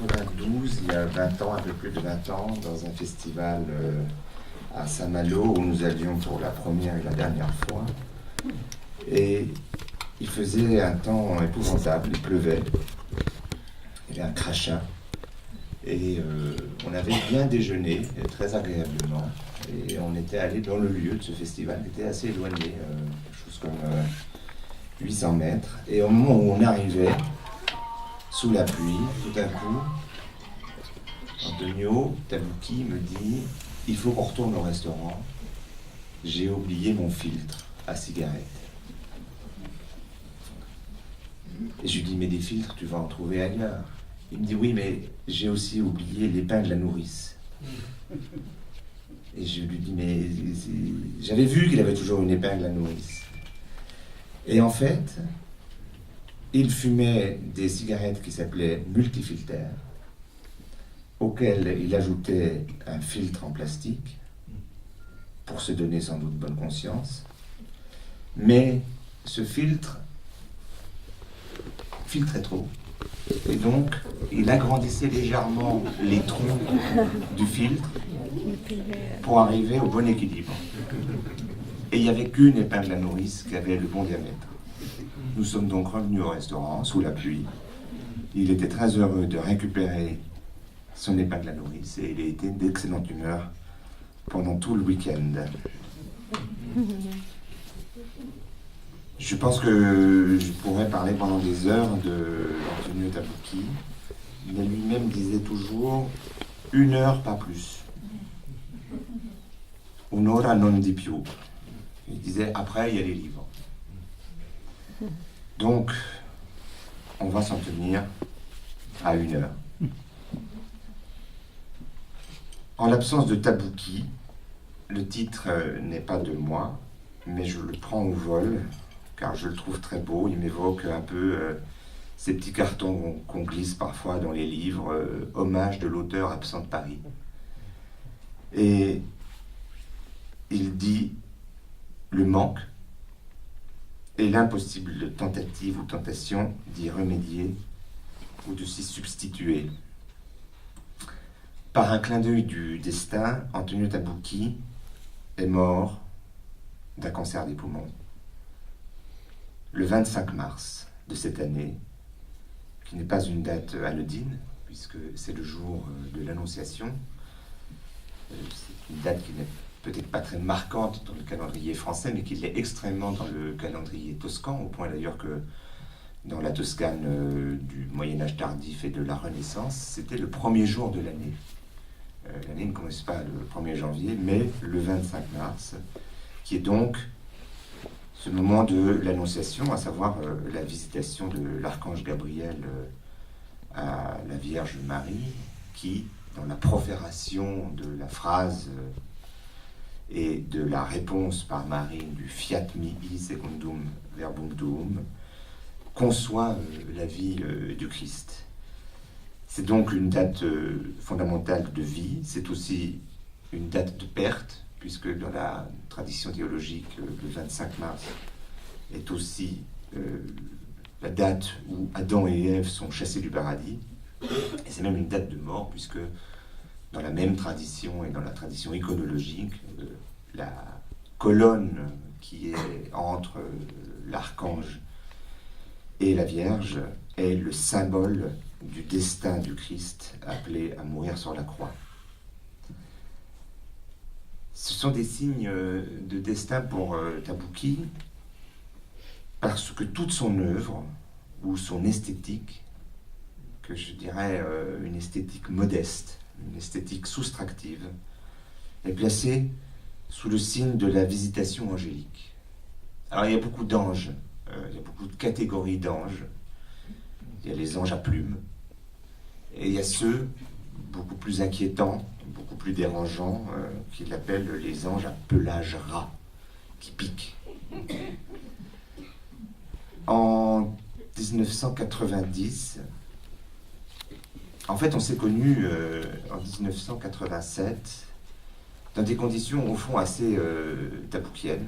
92, il y a 20 ans, un peu plus de 20 ans, dans un festival à Saint-Malo, où nous allions pour la première et la dernière fois. Et il faisait un temps épouvantable, il pleuvait, il y avait un crachin. Et on avait bien déjeuné, très agréablement. Et on était allé dans le lieu de ce festival, qui était assez éloigné, quelque chose comme 800 mètres. Et au moment où on arrivait, sous la pluie, tout d'un coup, Antonio Tabouki me dit « Il faut qu'on retourne au restaurant. J'ai oublié mon filtre à cigarette. » Et je lui dis « Mais des filtres, tu vas en trouver ailleurs. » Il me dit « Oui, mais j'ai aussi oublié l'épingle à nourrice. » Et je lui dis « Mais j'avais vu qu'il avait toujours une épingle à nourrice. » Et en fait, il fumait des cigarettes qui s'appelaient multifiltères, auxquelles il ajoutait un filtre en plastique, pour se donner sans doute bonne conscience. Mais ce filtre filtrait trop. Et donc, il agrandissait légèrement les trous du filtre pour arriver au bon équilibre. Et il n'y avait qu'une épingle à nourrice qui avait le bon diamètre. Nous sommes donc revenus au restaurant, sous la pluie. Il était très heureux de récupérer son épingle à nourrice et il a été d'excellente humeur pendant tout le week-end. Je pense que je pourrais parler pendant des heures d'Antonio Tabouki, mais lui-même disait toujours 1 heure, pas plus. Un'ora non di più. Il disait après, il y a les livres. Donc, on va s'en tenir à 1 heure. En l'absence de Tabouki, le titre n'est pas de moi, mais je le prends au vol, car je le trouve très beau. Il m'évoque un peu ces petits cartons qu'on glisse parfois dans les livres, hommage de l'auteur absent de Paris. Et il dit le manque et l'impossible tentative ou tentation d'y remédier ou de s'y substituer. Par un clin d'œil du destin, Antonio Tabouki est mort d'un cancer des poumons le 25 mars de cette année, qui n'est pas une date anodine, puisque c'est le jour de l'Annonciation. C'est une date qui n'est peut-être pas très marquante dans le calendrier français, mais qui l'est extrêmement dans le calendrier toscan, au point d'ailleurs que dans la Toscane du Moyen-Âge tardif et de la Renaissance, c'était le premier jour de l'année. L'année ne commence pas le 1er janvier, mais le 25 mars, qui est donc ce moment de l'Annonciation, à savoir la visitation de l'archange Gabriel à la Vierge Marie, qui, dans la profération de la phrase et de la réponse par Marie du Fiat mihi secundum verbum tuum, conçoit la vie du Christ. C'est donc une date fondamentale de vie, c'est aussi une date de perte, puisque dans la tradition théologique, le 25 mars est aussi la date où Adam et Ève sont chassés du paradis, et c'est même une date de mort, puisque dans la même tradition et dans la tradition iconologique, la colonne qui est entre l'archange et la Vierge est le symbole du destin du Christ appelé à mourir sur la croix. Ce sont des signes de destin pour Tabouki, parce que toute son œuvre, ou son esthétique, que je dirais une esthétique modeste, une esthétique soustractive, est placée sous le signe de la visitation angélique. Alors il y a beaucoup d'anges, il y a beaucoup de catégories d'anges. Il y a les anges à plumes, et il y a ceux beaucoup plus inquiétants, beaucoup plus dérangeants, qu'il appelle les anges à pelage ras, qui piquent. En 1990, en fait on s'est connus en 1987, dans des conditions au fond assez taboukiennes.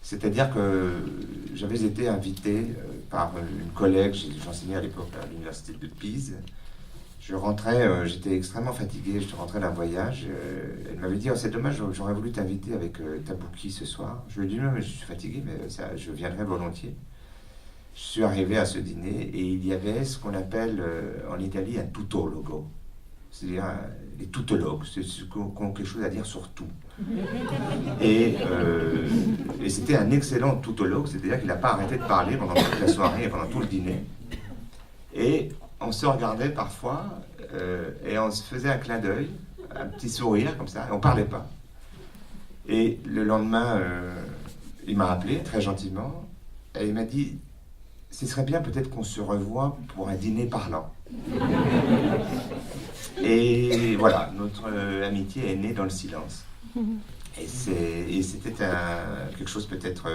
C'est-à-dire que j'avais été invité par une collègue, j'enseignais à l'époque à l'université de Pise, Je rentrais, j'étais extrêmement fatigué, je rentrais d'un voyage. Elle m'avait dit, oh, c'est dommage, j'aurais voulu t'inviter avec Tabouki ce soir. Je lui ai dit, non, mais je suis fatigué, mais ça, je viendrai volontiers. Je suis arrivé à ce dîner et il y avait ce qu'on appelle en Italie un tutologo. C'est-à-dire les tutologues, c'est ceux qui ont quelque chose à dire sur tout. Et, et c'était un excellent tutologue, c'est-à-dire qu'il n'a pas arrêté de parler pendant toute la soirée et pendant tout le dîner. Et on se regardait parfois et on se faisait un clin d'œil, un petit sourire comme ça, et on ne parlait pas. Et le lendemain, il m'a appelé très gentiment et il m'a dit, ce serait bien peut-être qu'on se revoie pour un dîner parlant. Et voilà, notre amitié est née dans le silence. Et c'était quelque chose peut-être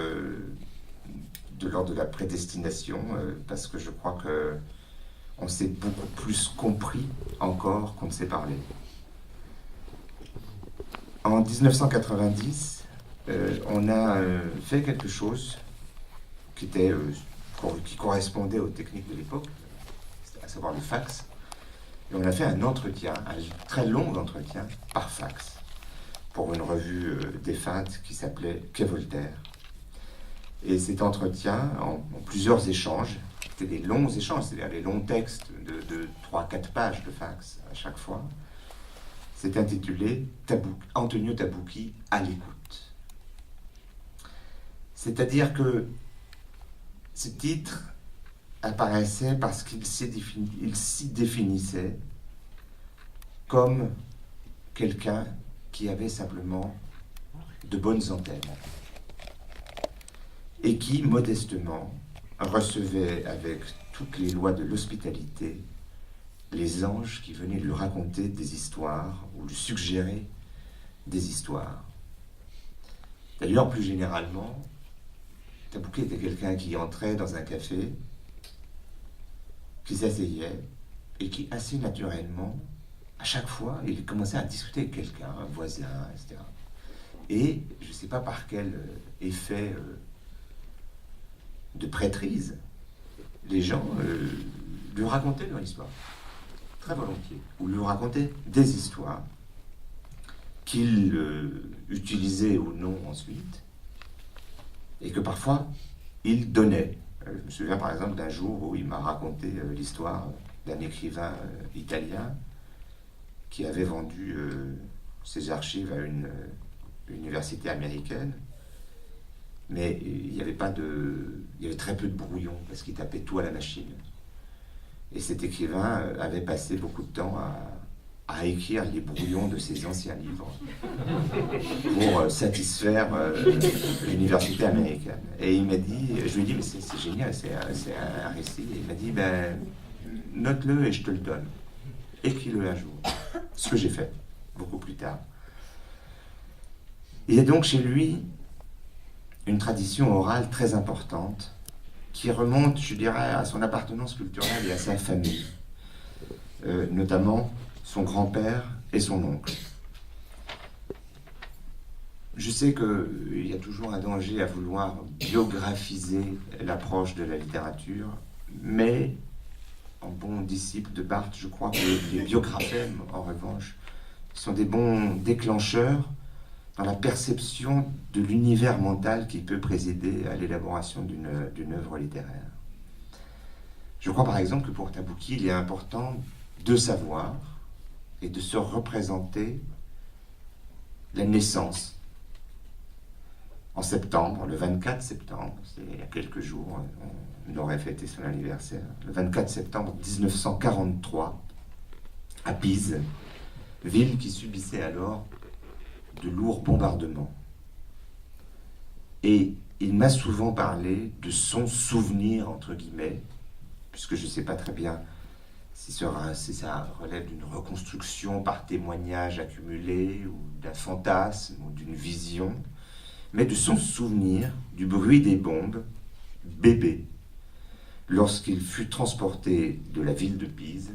de l'ordre de la prédestination, parce que je crois qu'on s'est beaucoup plus compris encore qu'on ne s'est parlé. En 1990, on a fait quelque chose qui correspondait aux techniques de l'époque, à savoir le fax. Et on a fait un entretien, un très long entretien par fax, pour une revue défunte qui s'appelait Quai Voltaire. Et cet entretien, en plusieurs échanges, c'était des longs échanges, c'est-à-dire des longs textes de 3-4 pages de fax à chaque fois, s'est intitulé Antonio Tabouki à l'écoute. C'est-à-dire que ce titre apparaissait parce qu'il s'y définissait comme quelqu'un qui avait simplement de bonnes antennes et qui, modestement, recevait avec toutes les lois de l'hospitalité les anges qui venaient lui raconter des histoires ou lui suggérer des histoires. D'ailleurs, plus généralement, Tabouki était quelqu'un qui entrait dans un café, qui s'asseyait et qui, assez naturellement, à chaque fois, il commençait à discuter avec quelqu'un, un voisin, etc. Et je ne sais pas par quel effet de prêtrise, les gens lui racontaient leur histoire, très volontiers, ou lui racontaient des histoires qu'il utilisait ou non ensuite, et que parfois il donnait. Je me souviens par exemple d'un jour où il m'a raconté l'histoire d'un écrivain italien qui avait vendu ses archives à une université américaine, mais il y avait très peu de brouillons parce qu'il tapait tout à la machine. Et cet écrivain avait passé beaucoup de temps à écrire les brouillons de ses anciens livres pour satisfaire l'université américaine. Et il m'a dit, je lui ai dit, mais c'est génial, c'est un récit. Et il m'a dit, ben, note-le et je te le donne. Écris-le un jour. Ce que j'ai fait, beaucoup plus tard. Il y a donc chez lui une tradition orale très importante qui remonte, je dirais, à son appartenance culturelle et à sa famille, notamment son grand-père et son oncle. Je sais qu'il y a toujours un danger à vouloir biographiser l'approche de la littérature, mais en bon disciple de Barthes, je crois que les biographèmes, en revanche, sont des bons déclencheurs dans la perception de l'univers mental qui peut présider à l'élaboration d'une œuvre littéraire. Je crois par exemple que pour Tabouki, il est important de savoir et de se représenter la naissance. En septembre, le 24 septembre, c'est il y a quelques jours, on aurait fêté son anniversaire, le 24 septembre 1943, à Pise, ville qui subissait alors de lourds bombardements. Et il m'a souvent parlé de son souvenir, entre guillemets, puisque je ne sais pas très bien si ça relève d'une reconstruction par témoignage accumulé, ou d'un fantasme, ou d'une vision, mais de son souvenir du bruit des bombes, bébé, lorsqu'il fut transporté de la ville de Pise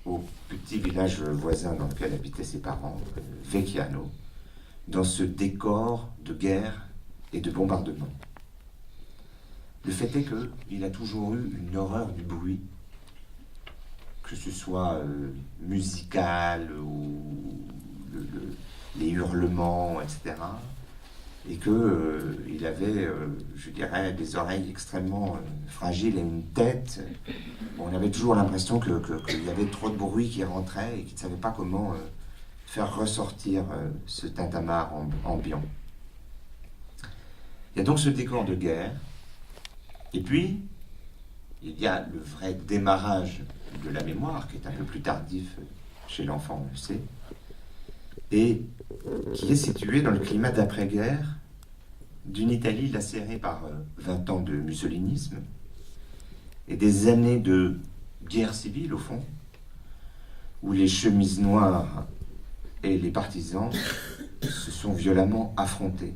au petit village voisin dans lequel habitaient ses parents, Vecchiano, dans ce décor de guerre et de bombardement. Le fait est qu'il a toujours eu une horreur du bruit que ce soit musical ou les hurlements, etc. Et qu'il avait, je dirais, des oreilles extrêmement fragiles et une tête. On avait toujours l'impression qu'il y avait trop de bruit qui rentrait et qu'il ne savait pas comment faire ressortir ce tintamarre ambiant. Il y a donc ce décor de guerre. Et puis, il y a le vrai démarrage de la mémoire, qui est un peu plus tardif chez l'enfant, on le sait, et qui est situé dans le climat d'après-guerre d'une Italie lacérée par 20 ans de mussolinisme et des années de guerre civile, au fond, où les chemises noires et les partisans se sont violemment affrontés.